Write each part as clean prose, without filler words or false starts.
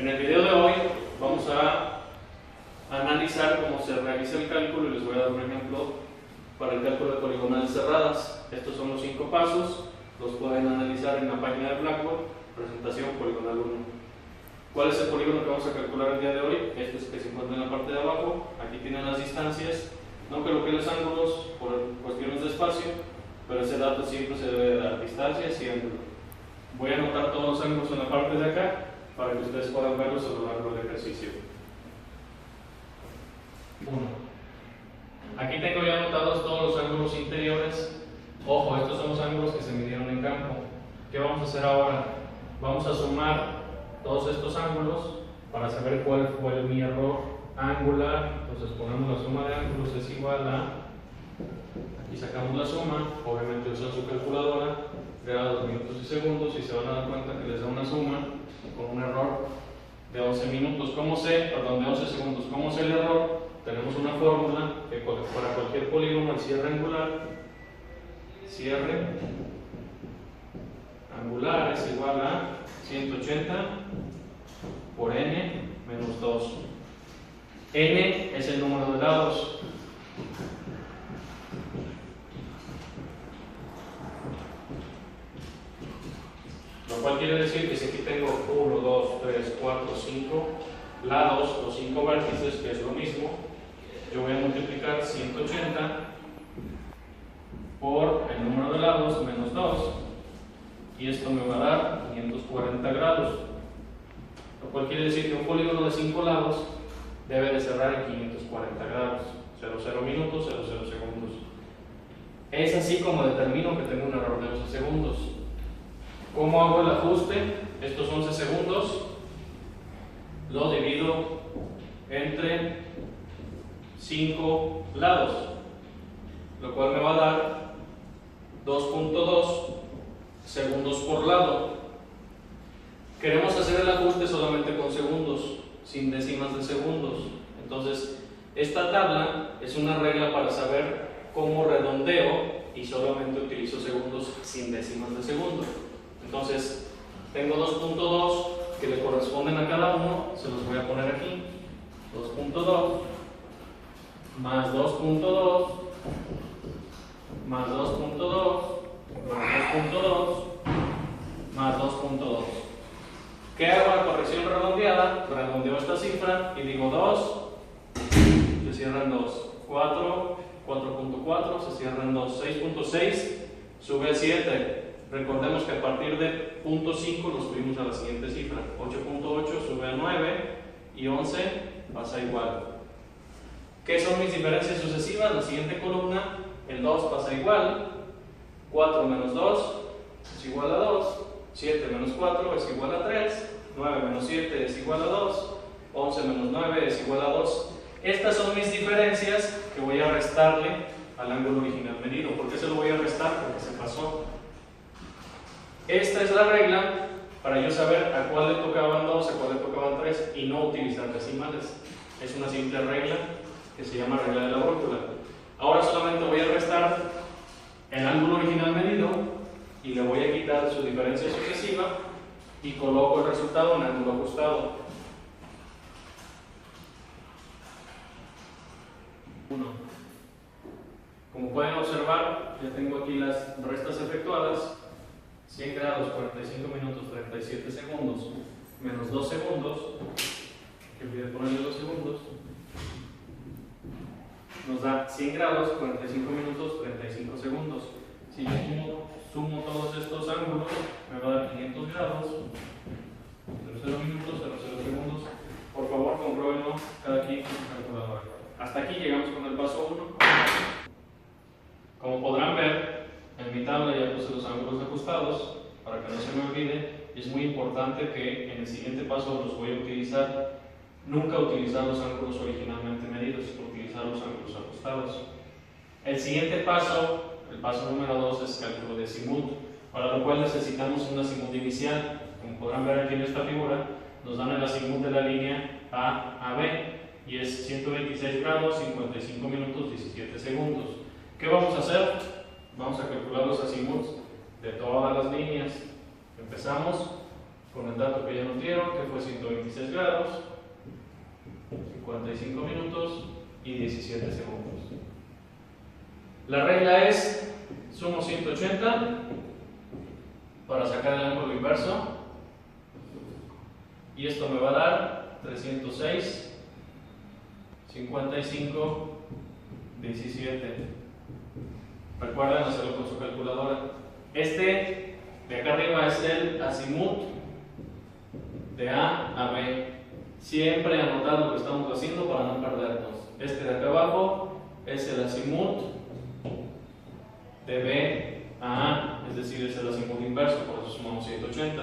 En el video de hoy vamos a analizar cómo se realiza el cálculo y les voy a dar un ejemplo para el cálculo de poligonales cerradas. Estos son los 5 pasos, los pueden analizar en la página de Blackboard, presentación poligonal 1. ¿Cuál es el polígono que vamos a calcular el día de hoy? Este es que se encuentra en la parte de abajo. Aquí tienen las distancias. No coloqué los ángulos por cuestiones de espacio, pero ese dato siempre se debe de dar, distancias y ángulo. Voy a anotar todos los ángulos en la parte de acá para que ustedes puedan verlos a lo largo del ejercicio. 1. Aquí tengo ya anotados todos los ángulos interiores. Ojo, estos son los ángulos que se midieron en campo. ¿Qué vamos a hacer ahora? Vamos a sumar todos estos ángulos para saber cuál fue mi error angular. Entonces ponemos la suma de ángulos es igual a, aquí sacamos la suma, obviamente usan su calculadora, grados, minutos y segundos, y se van a dar cuenta que les da una suma con un error de 11 minutos. ¿Cómo sé? Perdón, de 11 segundos. ¿Cómo sé el error? Tenemos una fórmula que para cualquier polígono el cierre angular es igual a 180 por n menos 2. N es el número de lados. Lo cual quiere decir que si aquí tengo 1, 2, 3, 4, 5 lados o 5 vértices, que es lo mismo, yo voy a multiplicar 180 por el número de lados menos 2. Y esto me va a dar 540 grados. Lo cual quiere decir que un polígono de 5 lados debe de cerrar en 540 grados. 00 minutos, 00 segundos. Es así como determino que tengo un error de 11 segundos. ¿Cómo hago el ajuste? Estos 11 segundos lo divido entre 5 lados, lo cual me va a dar 2.2 segundos por lado. Queremos hacer el ajuste solamente con segundos, sin décimas de segundos. Entonces, esta tabla es una regla para saber cómo redondeo y solamente utilizo segundos sin décimas de segundo. Entonces, tengo 2.2 que le corresponden a cada uno, se los voy a poner aquí. 2.2 más 2.2 más 2.2 más 2.2 más 2.2. ¿Qué hago? La corrección redondeada, redondeo esta cifra y digo 2, se cierran 2, 4, 4.4, se cierran 2, 6.6, sube 7. Recordemos que a partir de 0.5 nos subimos a la siguiente cifra, 8.8 sube a 9 y 11 pasa igual. ¿Qué son mis diferencias sucesivas? La siguiente columna, el 2 pasa igual, 4 menos 2 es igual a 2, 7 menos 4 es igual a 3, 9 menos 7 es igual a 2, 11 menos 9 es igual a 2. Estas son mis diferencias que voy a restarle al ángulo original medido. ¿Por qué se lo voy a restar? Porque se pasó. Esta es la regla para yo saber a cuál le tocaban 2, a cuál le tocaban 3 y no utilizar decimales. Es una simple regla que se llama regla de la brújula. Ahora solamente voy a restar el ángulo original medido y le voy a quitar su diferencia sucesiva y coloco el resultado en ángulo ajustado. 1. Como pueden observar, ya tengo aquí las restas efectuadas. 100 grados, 45 minutos, 37 segundos, menos 2 segundos, que olvidé ponerle 2 segundos, nos da 100 grados, 45 minutos, 35 segundos. Si yo sumo todos estos ángulos, me va a dar 500 grados, 00 minutos, 00 segundos. Por favor, compruébenlo cada quien con su calculadora. Hasta aquí llegamos con el paso 1. Como podrán ver, en mi tabla ya puse los ángulos ajustados para que no se me olvide. Es muy importante que en el siguiente paso los voy a utilizar. Nunca utilizar los ángulos originalmente medidos, utilizar los ángulos ajustados. El siguiente paso, el paso número 2, es cálculo de azimut, para lo cual necesitamos un azimut inicial. Como podrán ver aquí en esta figura, nos dan el azimut de la línea A a B y es 126 grados, 55 minutos, 17 segundos. ¿Qué vamos a hacer? Vamos a calcular los azimuts de todas las líneas. Empezamos con el dato que ya nos dieron, que fue 126 grados, 55 minutos y 17 segundos. La regla es, sumo 180 para sacar el ángulo inverso, y esto me va a dar 306, 55, 17. Recuerden hacerlo con su calculadora. Este de acá arriba es el azimut de A a B. Siempre anotar lo que estamos haciendo para no perdernos. Este de acá abajo es el azimut de B a A, es decir, es el azimut inverso, por eso sumamos 180.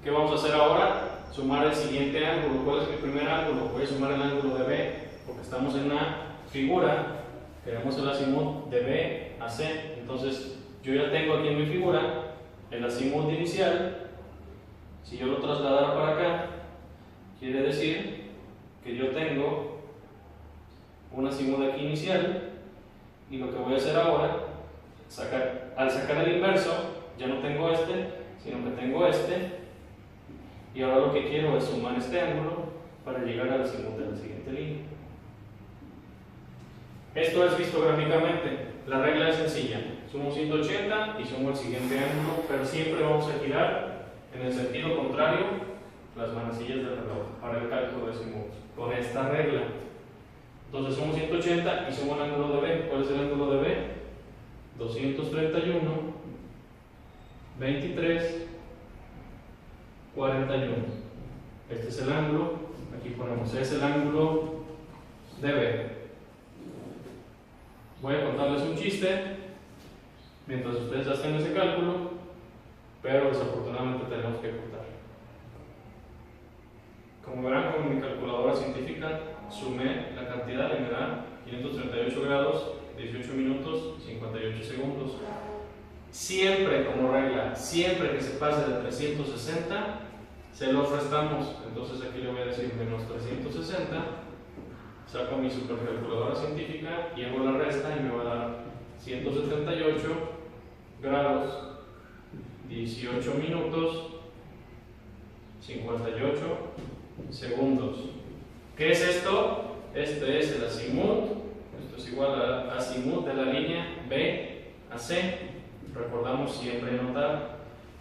¿Qué vamos a hacer ahora? Sumar el siguiente ángulo. ¿Cuál es mi primer ángulo? Voy a sumar el ángulo de B, porque estamos en una figura. Queremos el azimut de B a C. Entonces, yo ya tengo aquí en mi figura el azimut inicial. Si yo lo trasladara para acá, quiere decir que yo tengo un azimut aquí inicial, y lo que voy a hacer ahora, al sacar el inverso, ya no tengo este, sino que tengo este, y ahora lo que quiero es sumar este ángulo para llegar al azimut de la siguiente línea. Esto es visto gráficamente. La regla es sencilla: sumo 180 y sumo el siguiente ángulo, pero siempre vamos a girar en el sentido contrario las manecillas del reloj para el cálculo de azimut con esta regla. Entonces sumo 180 y sumo el ángulo de B. ¿Cuál es el ángulo de B? 231, 23, 41. Este es el ángulo. Aquí ponemos, es el ángulo de B. Voy a contarles un chiste mientras ustedes hacen ese cálculo, pero desafortunadamente tenemos que cortar. Como verán, con mi calculadora científica sumé la cantidad y me da 538 grados, 18 minutos y 58 segundos. Siempre, como regla, siempre que se pase de 360, se los restamos. Entonces aquí le voy a decir menos 360. Saco mi supercalculadora científica y hago la resta y me va a dar 178 grados, 18 minutos, 58 segundos. ¿Qué es esto? Este es el azimut. Esto es igual al azimut de la línea B a C. Recordamos siempre anotar.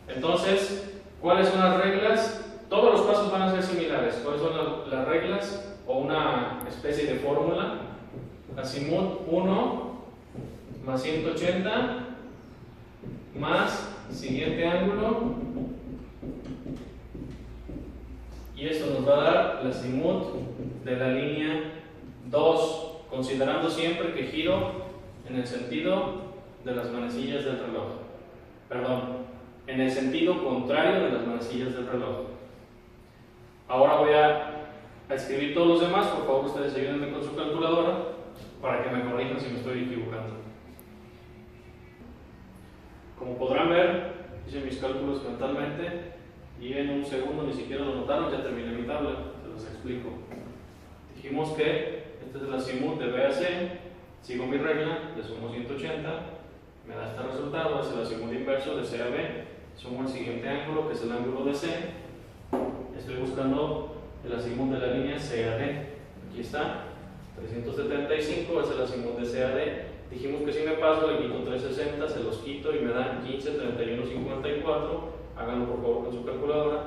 Entonces, ¿cuáles son las reglas? Todos los pasos van a ser similares. ¿Cuáles son las reglas? O una especie de fórmula. Azimut 1 más 180 más siguiente ángulo, y esto nos va a dar el azimut de la línea 2, considerando siempre que giro en el sentido de las manecillas del reloj. Perdón, en el sentido contrario de las manecillas del reloj. Ahora voy a escribir todos los demás. Por favor, ustedes ayúdenme con su calculadora para que me corrijan si me estoy equivocando. Como podrán ver, hice mis cálculos mentalmente y en un segundo ni siquiera lo notaron, ya terminé mi tabla. Se los explico. Dijimos que este es el azimut de B a C. Sigo mi regla, le sumo 180, me da este resultado, es el azimut inverso de C a B. Sumo el siguiente ángulo, que es el ángulo de C. Estoy buscando el azimut de la línea C a D. Aquí está, 375 es el azimut de C a D. Dijimos que si me paso le quito 360, se los quito y me dan 15, 31, 54. Háganlo por favor con su calculadora.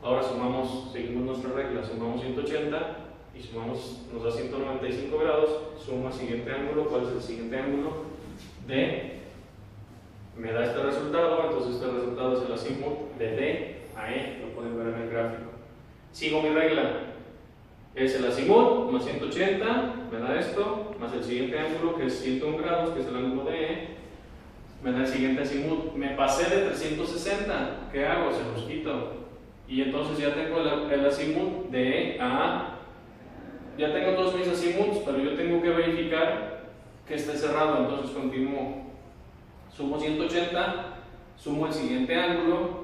Ahora sumamos, seguimos nuestra regla, sumamos 180 y sumamos, nos da 195 grados. Suma siguiente ángulo. ¿Cuál es el siguiente ángulo? D. Me da este resultado, entonces este resultado es el azimut de D a E. Lo pueden ver en el gráfico. Sigo mi regla. Es el azimut más 180, me da esto, más el siguiente ángulo que es 101 grados, que es el ángulo de E, me da el siguiente azimut. Me pasé de 360, ¿qué hago? Se los quito. Y entonces ya tengo el azimut de E a A. Ya tengo todos mis azimuts, pero yo tengo que verificar que esté cerrado, entonces continúo. Sumo 180, sumo el siguiente ángulo.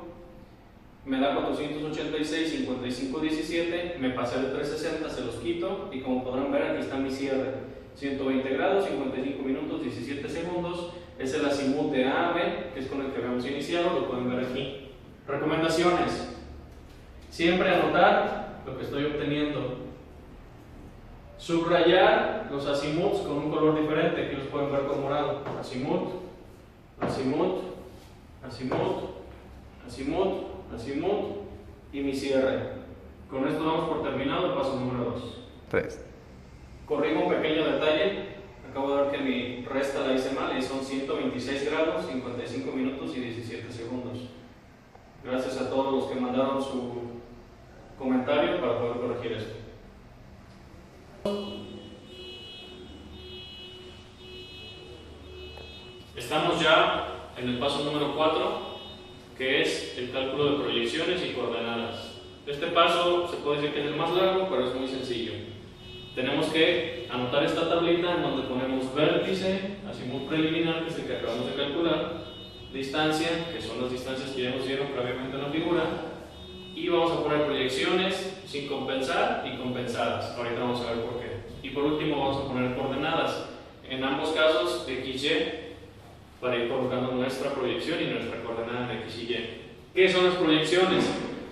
Me da 486, 55, 17, me pasé de 360, se los quito y como podrán ver aquí está mi cierre. 120 grados, 55 minutos, 17 segundos, es el azimut de A a B, que es con el que habíamos iniciado, lo pueden ver aquí. Recomendaciones. Siempre anotar lo que estoy obteniendo. Subrayar los azimuts con un color diferente, aquí los pueden ver con morado. Azimut, azimut, azimut, azimut, azimut y mi cierre. Con esto damos por terminado el paso número 2. 3. Corrijo un pequeño detalle. Acabo de ver que mi resta la hice mal y son 126 grados, 55 minutos y 17 segundos. Gracias a todos los que mandaron su comentario para poder corregir esto. Estamos ya en el paso número 4, que es el cálculo de proyecciones y coordenadas. Este paso se puede decir que es el más largo, pero es muy sencillo. Tenemos que anotar esta tablita en donde ponemos vértice, azimut preliminar, que es el que acabamos de calcular, distancia, que son las distancias que ya nos dieron previamente en la figura, y vamos a poner proyecciones sin compensar y compensadas. Ahorita vamos a ver por qué. Y por último vamos a poner coordenadas. En ambos casos, XY, para ir colocando nuestra proyección y nuestra coordenada en X y Y. ¿Qué son las proyecciones?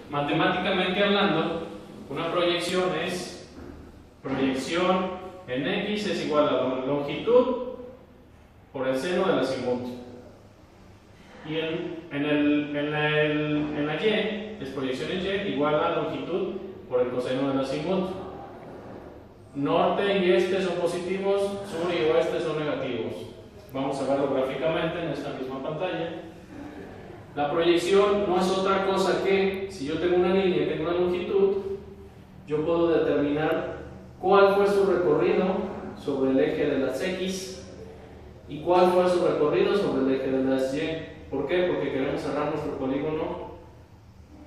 Matemáticamente hablando, una proyección es proyección en X es igual a la longitud por el seno del azimut. Y en la Y es proyección en Y igual a longitud por el coseno del azimut. Norte y este son positivos, sur y oeste son negativos. Vamos a verlo gráficamente en esta misma pantalla. La proyección no es otra cosa que, si yo tengo una línea y tengo una longitud, yo puedo determinar cuál fue su recorrido sobre el eje de las X y cuál fue su recorrido sobre el eje de las Y. ¿Por qué? Porque queremos cerrar nuestro polígono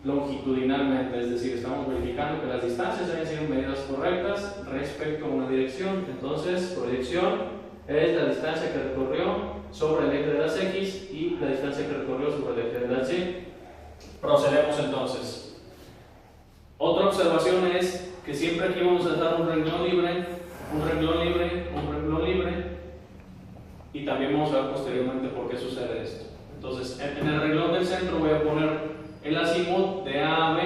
longitudinalmente, es decir, estamos verificando que las distancias hayan sido medidas correctas respecto a una dirección. Entonces, proyección es la distancia que recorrió sobre el eje de las X y la distancia que recorrió sobre el eje de las Y. Procedemos entonces. Otra observación es que siempre aquí vamos a dejar un renglón libre, un renglón libre, un renglón libre, y también vamos a ver posteriormente por qué sucede esto. Entonces, en el renglón del centro voy a poner el azimut de A a B,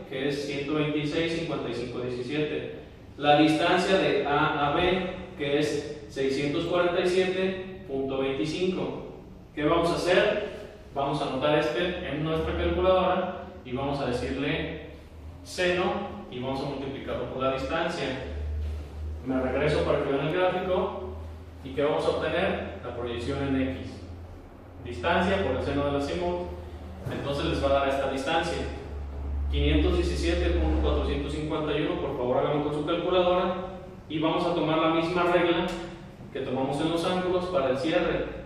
que es 126, 55, 17. La distancia de A a B, que es 647.25. ¿Qué vamos a hacer? Vamos a anotar este en nuestra calculadora y vamos a decirle seno y vamos a multiplicarlo por la distancia. Me regreso para que vean el gráfico y ¿qué vamos a obtener? La proyección en X. Distancia por el seno del azimut, entonces les va a dar esta distancia. 517.451, por favor háganlo con su calculadora y vamos a tomar la misma regla que tomamos en los ángulos para el cierre.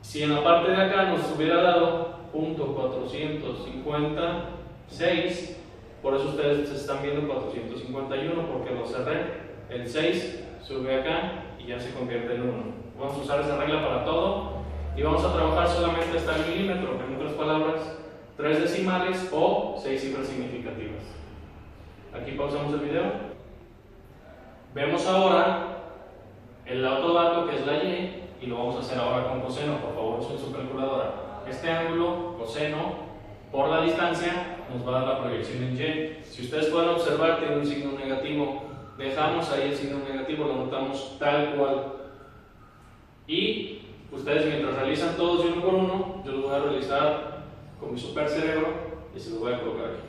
Si en la parte de acá nos hubiera dado .456, por eso ustedes están viendo 451 porque lo cerré. El 6 sube acá y ya se convierte en 1. Vamos a usar esa regla para todo y vamos a trabajar solamente hasta el milímetro, en otras palabras 3 decimales o 6 cifras significativas. Aquí pausamos el video. Vemos ahora el otro dato que es la Y y lo vamos a hacer ahora con coseno. Por favor usen su calculadora. Este ángulo, coseno, por la distancia nos va a dar la proyección en Y. Si ustedes pueden observar, tiene un signo negativo. Dejamos ahí el signo negativo, lo anotamos tal cual. Y ustedes mientras realizan todos uno por uno, yo lo voy a realizar con mi super cerebro y se lo voy a colocar aquí.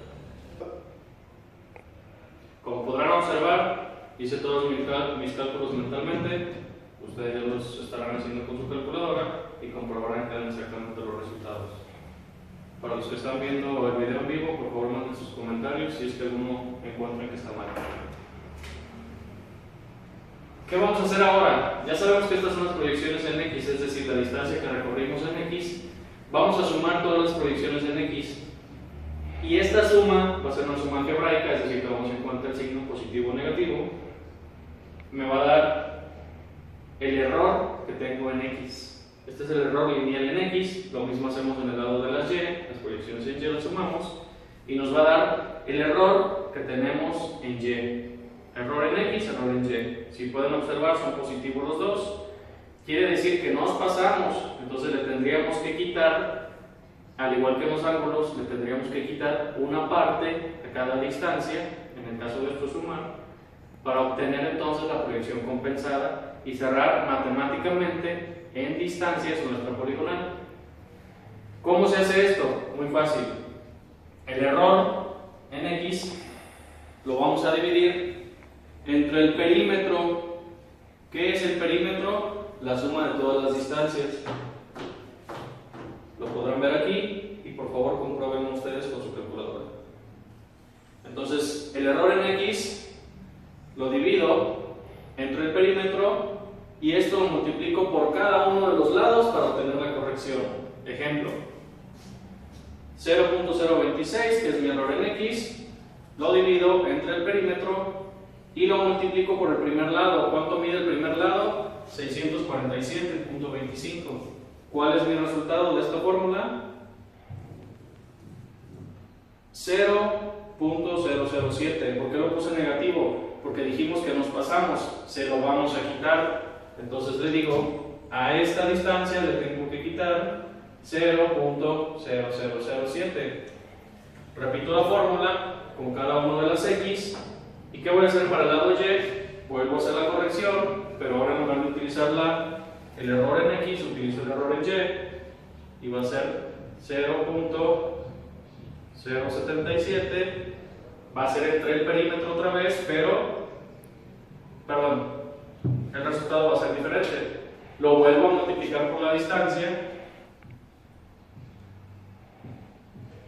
Como podrán observar, hice todos mis cálculos mentalmente. Ustedes ya los estarán haciendo con su calculadora y comprobarán que dan exactamente los resultados. Para los que están viendo el video en vivo, por favor manden sus comentarios si es que alguno encuentra que está mal. ¿Qué vamos a hacer ahora? Ya sabemos que estas son las proyecciones en X, es decir, la distancia que recorrimos en X. Vamos a sumar todas las proyecciones en X. Y esta suma va a ser una suma algebraica, es decir, tomamos en cuenta el signo positivo o negativo. Me va a dar el error que tengo en X. Este es el error lineal en X. Lo mismo hacemos en el lado de las Y. Las proyecciones en Y las sumamos. Y nos va a dar el error que tenemos en Y. Error en X, error en Y. Si pueden observar, son positivos los dos. Quiere decir que nos pasamos. Entonces le tendríamos que quitar al igual que en los ángulos, le tendríamos que quitar una parte a cada distancia, en el caso de esto sumar, para obtener entonces la proyección compensada y cerrar matemáticamente en distancias nuestra poligonal. ¿Cómo se hace esto? Muy fácil. El error en X lo vamos a dividir entre el perímetro. ¿Qué es el perímetro? La suma de todas las distancias. Lo podrán ver aquí y por favor comprueben ustedes con su calculadora. Entonces, el error en X lo divido entre el perímetro y esto lo multiplico por cada uno de los lados para obtener la corrección. Ejemplo, 0.026, que es mi error en X, lo divido entre el perímetro y lo multiplico por el primer lado. ¿Cuánto mide el primer lado? 647.25. ¿Cuál es mi resultado de esta fórmula? 0.007. ¿Por qué lo puse negativo? Porque dijimos que nos pasamos, se lo vamos a quitar. Entonces le digo, a esta distancia le tengo que quitar 0.0007. Repito la fórmula con cada uno de las X. ¿Y qué voy a hacer para el lado Y? Vuelvo a hacer la corrección, pero ahora en lugar de utilizar el error en X, utilizo el error en Y y va a ser 0.077. Va a ser entre el perímetro otra vez, pero el resultado va a ser diferente. Lo vuelvo a multiplicar por la distancia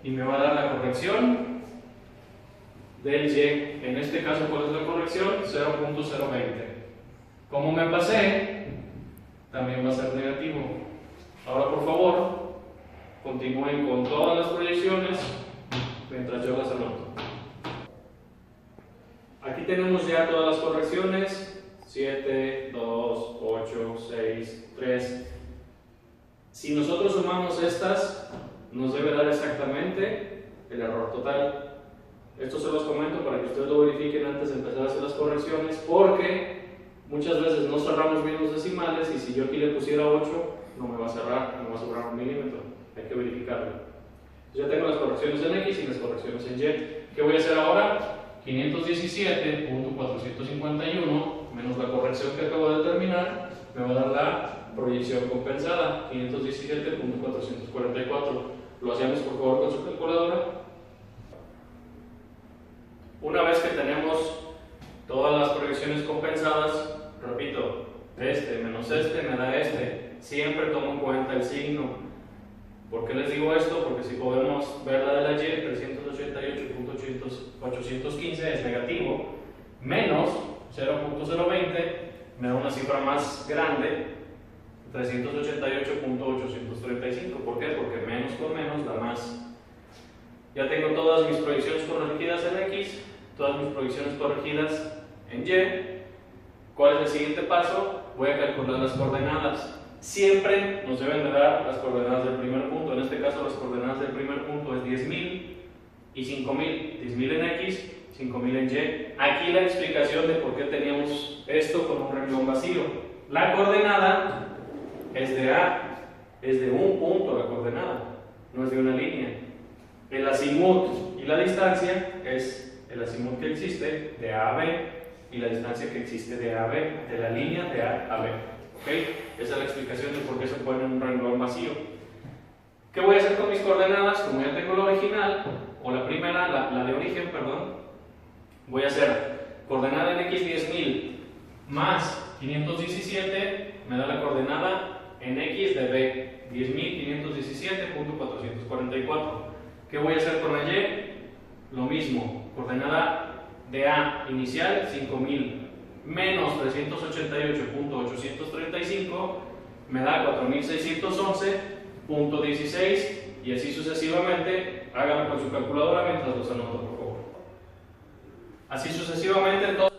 y me va a dar la corrección del Y. En este caso, ¿cuál es la corrección? 0.020. Como me pasé, también va a ser negativo. Ahora, por favor, continúen con todas las proyecciones mientras yo las anoto. Aquí tenemos ya todas las correcciones: 7, 2, 8, 6, 3. Si nosotros sumamos estas, nos debe dar exactamente el error total. Esto se los comento para que ustedes lo verifiquen antes de empezar a hacer las correcciones, porque muchas veces no cerramos bien los decimales y si yo aquí le pusiera 8, no me va a cerrar, no va a sobrar 1 milímetro. Hay que verificarlo. Ya tengo las correcciones en X y las correcciones en Y. ¿Qué voy a hacer ahora? 517.451 menos la corrección que acabo de determinar me va a dar la proyección compensada, 517.444. ¿Lo hacemos por favor con su calculadora? Una vez que tenemos todas las proyecciones compensadas, repito, este menos este me da este. Siempre tomo en cuenta el signo. ¿Por qué les digo esto? Porque si podemos ver la de la Y, 388.815 es negativo, menos 0.020 me da una cifra más grande, 388.835. ¿Por qué? Porque menos con menos da más. Ya tengo todas mis proyecciones corregidas en X, todas mis proyecciones corregidas en Y. ¿Cuál es el siguiente paso? Voy a calcular las coordenadas. Siempre nos deben de dar las coordenadas del primer punto. En este caso, las coordenadas del primer punto es 10.000 y 5.000. 10.000 en X, 5.000 en Y. Aquí la explicación de por qué teníamos esto con un renglón vacío. La coordenada es de A, es de un punto la coordenada, no es de una línea. El azimut y la distancia es el azimut que existe de A a B y la distancia que existe de A a B, de la línea de A a B. ¿Okay? Esa es la explicación de por qué se pone un renglón vacío. ¿Qué voy a hacer con mis coordenadas? Como ya tengo la original, o la primera, la de origen, perdón, voy a hacer coordenada en X 10.000 más 517, me da la coordenada en X de B, 10.517.444. ¿Qué voy a hacer con la Y? Lo mismo, coordenada de A inicial, 5.000 menos 388.835 me da 4.611.16 y así sucesivamente. Háganlo con su calculadora mientras los anoto, por favor. Así sucesivamente, entonces